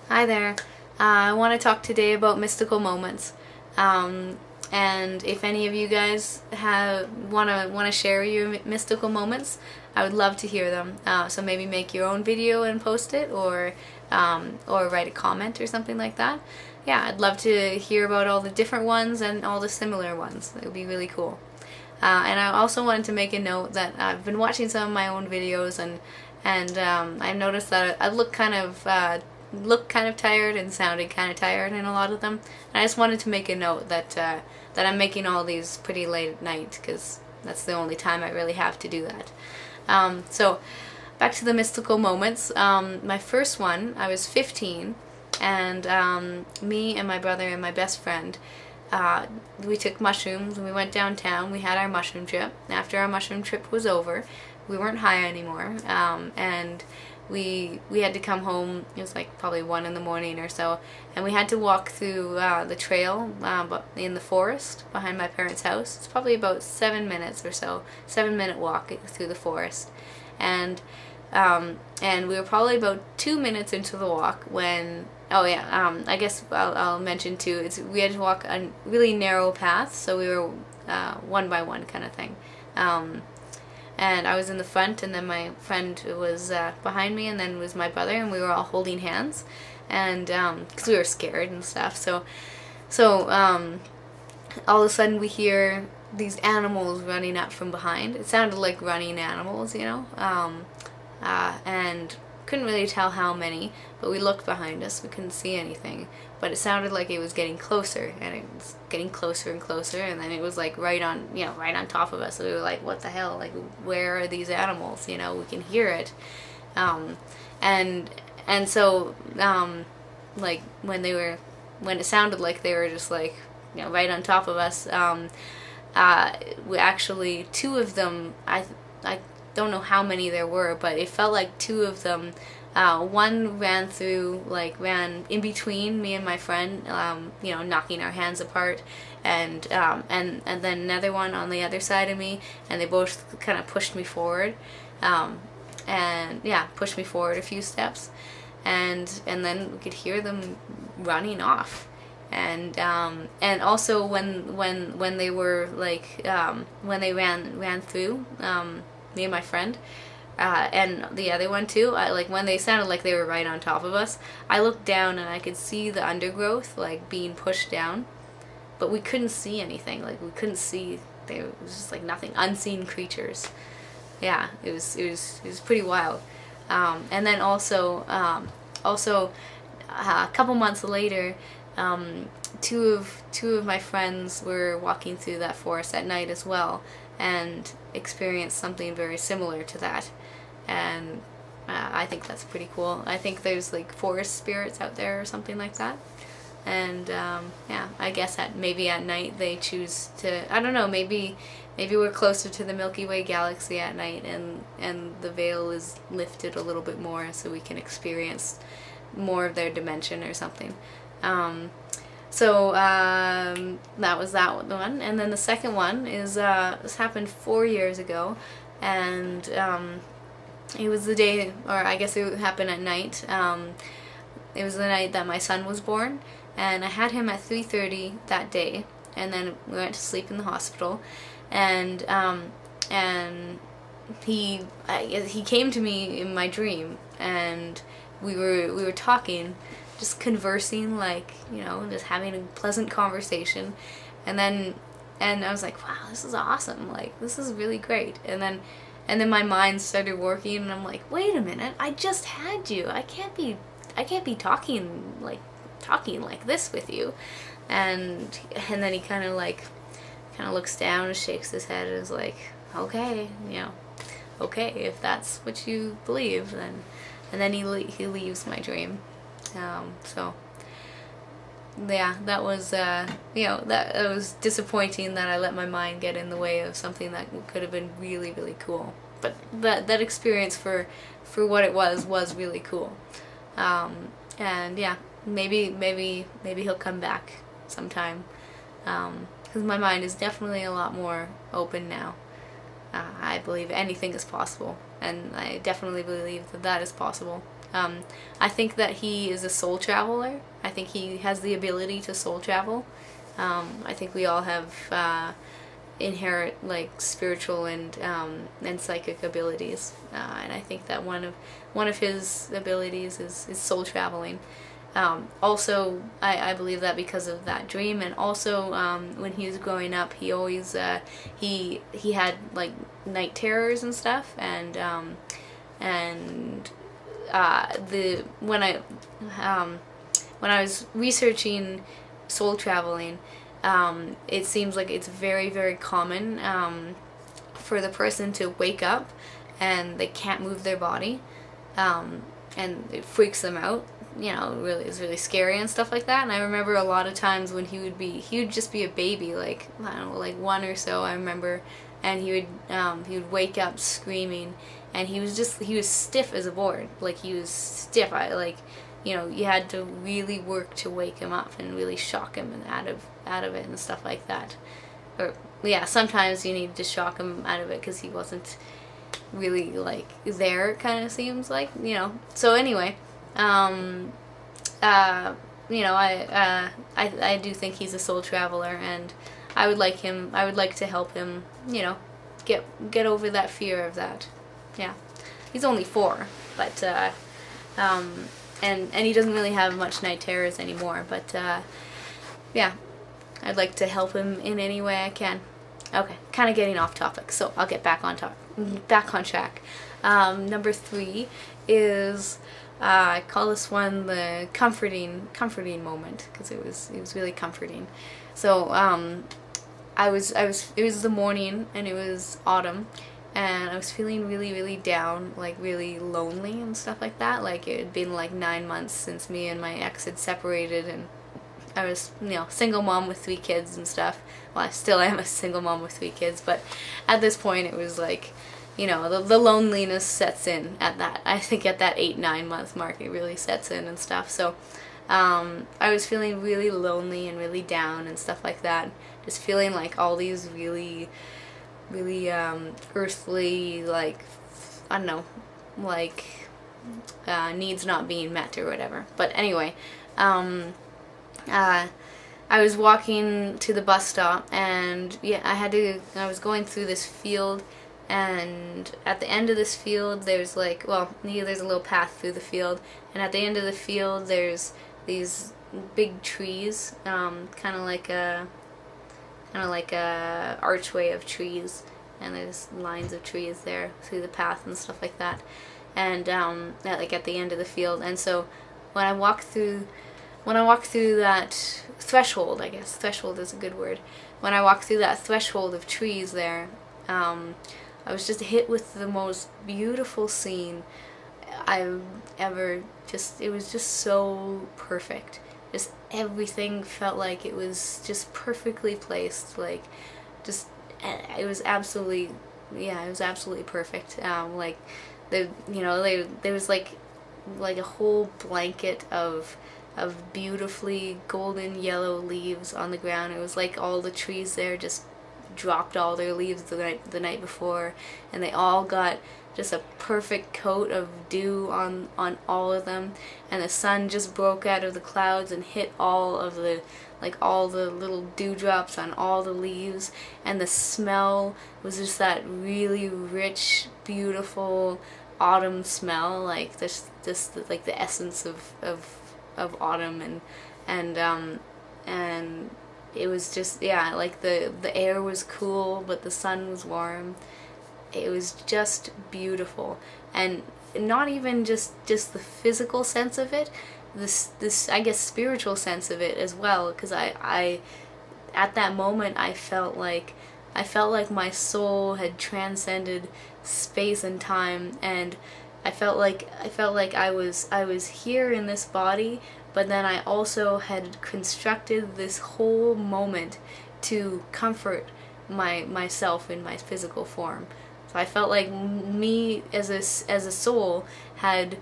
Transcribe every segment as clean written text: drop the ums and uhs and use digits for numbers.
Hi there. I want to talk today about mystical moments. And if any of you guys want to share your mystical moments, I would love to hear them. So maybe make your own video and post it, or write a comment or something like that. Yeah, I'd love to hear about all the different ones and all the similar ones. It would be really cool. And I also wanted to make a note that I've been watching some of my own videos, and I noticed that I look kind of tired and sounded kind of tired in a lot of them. And I just wanted to make a note that that I'm making all these pretty late at night, because that's the only time I really have to do that. So back to the mystical moments. My first one, I was 15, and me and my brother and my best friend, we took mushrooms and we went downtown. We had our mushroom trip. After our mushroom trip was over, we weren't high anymore, and we had to come home. It was like probably 1 in the morning or so, and we had to walk through the trail in the forest behind my parents' house. It's probably about 7 minutes or so, 7-minute walk through the forest, and we were probably about 2 minutes into the walk when, oh yeah, I guess I'll mention too, we had to walk a really narrow path, so we were one by one kind of thing. And I was in the front, and then my friend was behind me, and then was my brother, and we were all holding hands, and because we were scared and stuff. So all of a sudden we hear these animals running up from behind. It sounded like running animals, you know, and couldn't really tell how many, but we looked behind us. We couldn't see anything, but it sounded like it was getting closer, and it was getting closer and closer, and then it was like right on top of us. So we were like, what the hell, like, where are these animals? You know, we can hear it. And so like when it sounded like they were just like, you know, right on top of us, we actually, two of them, I don't know how many there were, but it felt like two of them. One ran in between me and my friend, you know, knocking our hands apart, and then another one on the other side of me, and they both kind of pushed me forward, and yeah, pushed me forward a few steps, and then we could hear them running off. And also when they were like, when they ran through, me and my friend, and the other one too, like when they sounded like they were right on top of us, I looked down and I could see the undergrowth like being pushed down, but we couldn't see anything. Like we couldn't see. It was just like nothing. Unseen creatures. Yeah, it was pretty wild. And then also a couple months later, two of my friends were walking through that forest at night as well, and experienced something very similar to that. And I think that's pretty cool. I think there's like forest spirits out there or something like that. And yeah, I guess maybe at night they choose to, I don't know, maybe we're closer to the Milky Way galaxy at night, and the veil is lifted a little bit more, so we can experience more of their dimension or something. So that was that one. And then the second one is, this happened 4 years ago, and it was the day, or I guess it happened at night. It was the night that my son was born, and I had him at 3:30 that day, and then we went to sleep in the hospital, and he came to me in my dream, and we were talking, just conversing, like, you know, just having a pleasant conversation, and I was like, wow, this is awesome, like, this is really great. And then my mind started working, and I'm like, wait a minute, I just had you. I can't be talking like this with you. And then he kind of looks down and shakes his head and is like, okay, you know, okay, if that's what you believe, then. And then he leaves my dream. So yeah, that was you know, that it was disappointing that I let my mind get in the way of something that could have been really, really cool. But that experience, for what it was really cool. And yeah, maybe he'll come back sometime, because my mind is definitely a lot more open now. I believe anything is possible, and I definitely believe that is possible. I think that he is a soul traveler. I think he has the ability to soul travel. I think we all have inherent like spiritual and psychic abilities, and I think that one of his abilities is soul traveling. Also, I believe that because of that dream, and also when he was growing up, he always he had like night terrors and stuff, and the when I was researching soul traveling, it seems like it's very, very common for the person to wake up and they can't move their body, and it freaks them out. You know, really, it's really scary and stuff like that. And I remember a lot of times when he would just be a baby, like I don't know, like one or so. I remember, and he would wake up screaming, and he was stiff as a board. Like he was stiff. You know, you had to really work to wake him up and really shock him and out of it and stuff like that. Or yeah, sometimes you need to shock him out of it because he wasn't really like there. It kind of seems like, you know. So anyway, you know, I do think he's a soul traveler, and I would like to help him, you know, get over that fear of that. Yeah, he's only 4, but and he doesn't really have much night terrors anymore, but yeah, I'd like to help him in any way I can. Okay, kind of getting off topic, so I'll get back on track. Number 3 is I call this one the comforting moment, because it was really comforting. So it was the morning, and it was autumn, and I was feeling really, really down, like really lonely and stuff like that. Like it had been like 9 months since me and my ex had separated, and I was, you know, single mom with 3 kids and stuff. Well, I still am a single mom with 3 kids, but at this point it was like, you know, the loneliness sets in at that. I think at that 8-9 month mark it really sets in and stuff. So I was feeling really lonely and really down and stuff like that. Just feeling like all these really earthly, like, I don't know, like needs not being met or whatever. But anyway, I was walking to the bus stop, and yeah, I was going through this field, and at the end of this field there's like, well, there's a little path through the field, and at the end of the field there's these big trees, kind of like a archway of trees, and there's lines of trees there through the path and stuff like that, and like at the end of the field. And so when I walk through that threshold, I guess threshold is a good word, when I walk through that threshold of trees there, I was just hit with the most beautiful scene I've ever it was just so perfect. Just everything felt like it was just perfectly placed. Like, just, it was absolutely, yeah, it was absolutely perfect. Like, there was like a whole blanket of beautifully golden yellow leaves on the ground. It was like all the trees there just dropped all their leaves the night before, and they all got just a perfect coat of dew on all of them, and the sun just broke out of the clouds and hit all the little dewdrops on all the leaves, and the smell was just that really rich, beautiful autumn smell, like this like the essence of autumn, and it was just, yeah, like the air was cool but the sun was warm. It was just beautiful, and not even just the physical sense of it, this I guess spiritual sense of it as well, because I at that moment I felt like my soul had transcended space and time, and I felt like I was here in this body, but then I also had constructed this whole moment to comfort myself in my physical form. So I felt like me as a soul had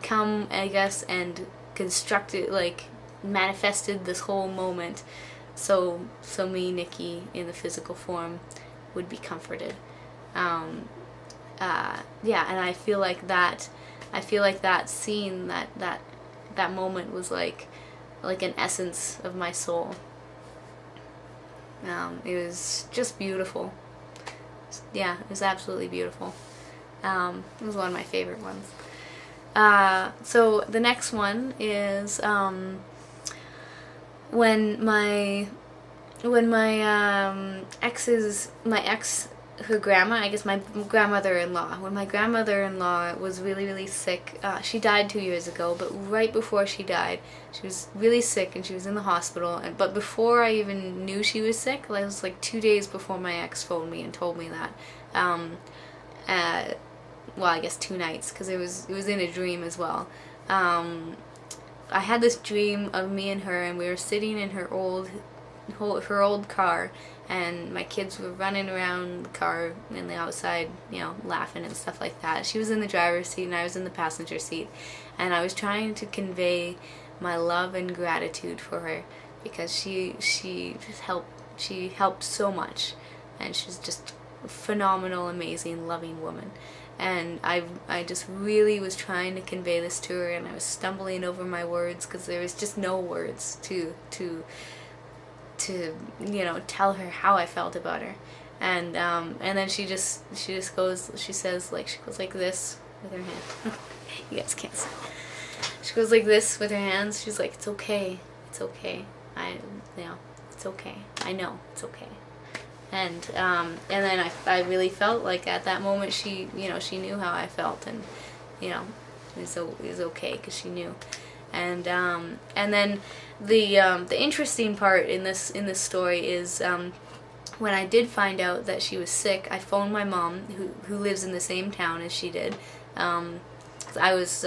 come, I guess, and constructed, like, manifested this whole moment, so me, Nikki, in the physical form would be comforted. Yeah, and I feel like that I feel like that scene, that moment was like an essence of my soul. It was just beautiful. Yeah, it was absolutely beautiful. It was one of my favorite ones. So the next one is when my ex, her grandma, I guess my grandmother-in-law, when my grandmother-in-law was really, really sick. She died 2 years ago, but right before she died, she was really sick and she was in the hospital. But before I even knew she was sick, it was like 2 days before my ex phoned me and told me that. Well, I guess 2 nights, because it was in a dream as well. I had this dream of me and her, and we were sitting in her old car, and my kids were running around the car in the outside, laughing and stuff like that. She was in the driver's seat and I was in the passenger seat, and I was trying to convey my love and gratitude for her, because she helped so much, and she's just a phenomenal, amazing, loving woman. And I just really was trying to convey this to her, and I was stumbling over my words because there was just no words to tell her how I felt about her. And then she goes like this with her hand. You guys can't see. She goes like this with her hands. She's like, it's okay, it's okay. It's okay. I know it's okay. And then I really felt like at that moment she knew how I felt, and it was okay because she knew. And then the interesting part in this story is when I did find out that she was sick, I phoned my mom, who lives in the same town as she did. I was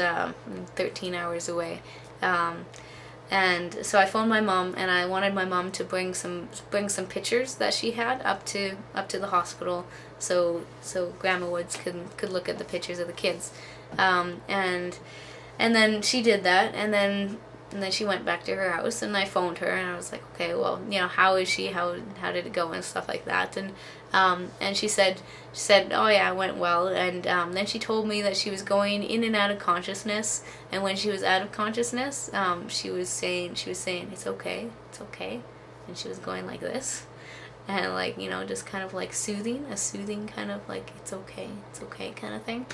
13 hours away. And so I phoned my mom, and I wanted my mom to bring some pictures that she had up to the hospital, so Grandma Woods could look at the pictures of the kids. And then she did that, and then she went back to her house, and I phoned her, and I was like, okay, well, how is she? How did it go, and stuff like that. And she said, oh yeah, it went well. And then she told me that she was going in and out of consciousness, and when she was out of consciousness, she was saying, it's okay, and she was going like this, and just kind of like soothing kind of like, it's okay kind of thing.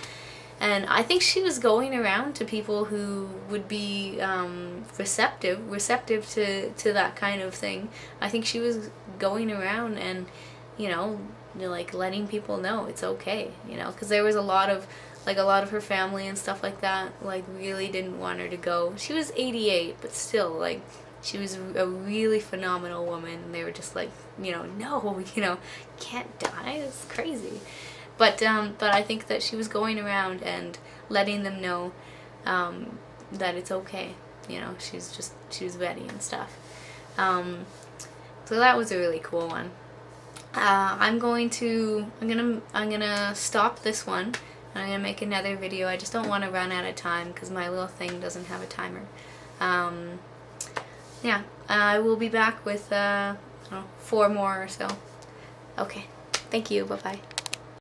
And I think she was going around to people who would be receptive to that kind of thing. I think she was going around and, like letting people know it's okay, because there was a lot of her family and stuff like that, like really didn't want her to go. She was 88, but still, like, she was a really phenomenal woman, and they were just like, no, can't die, it's crazy. But I think that she was going around and letting them know that it's okay. She was ready and stuff. So that was a really cool one. I'm gonna stop this one, and I'm gonna make another video. I just don't want to run out of time because my little thing doesn't have a timer. Yeah, I will be back with 4 more or so. Okay, thank you. Bye bye.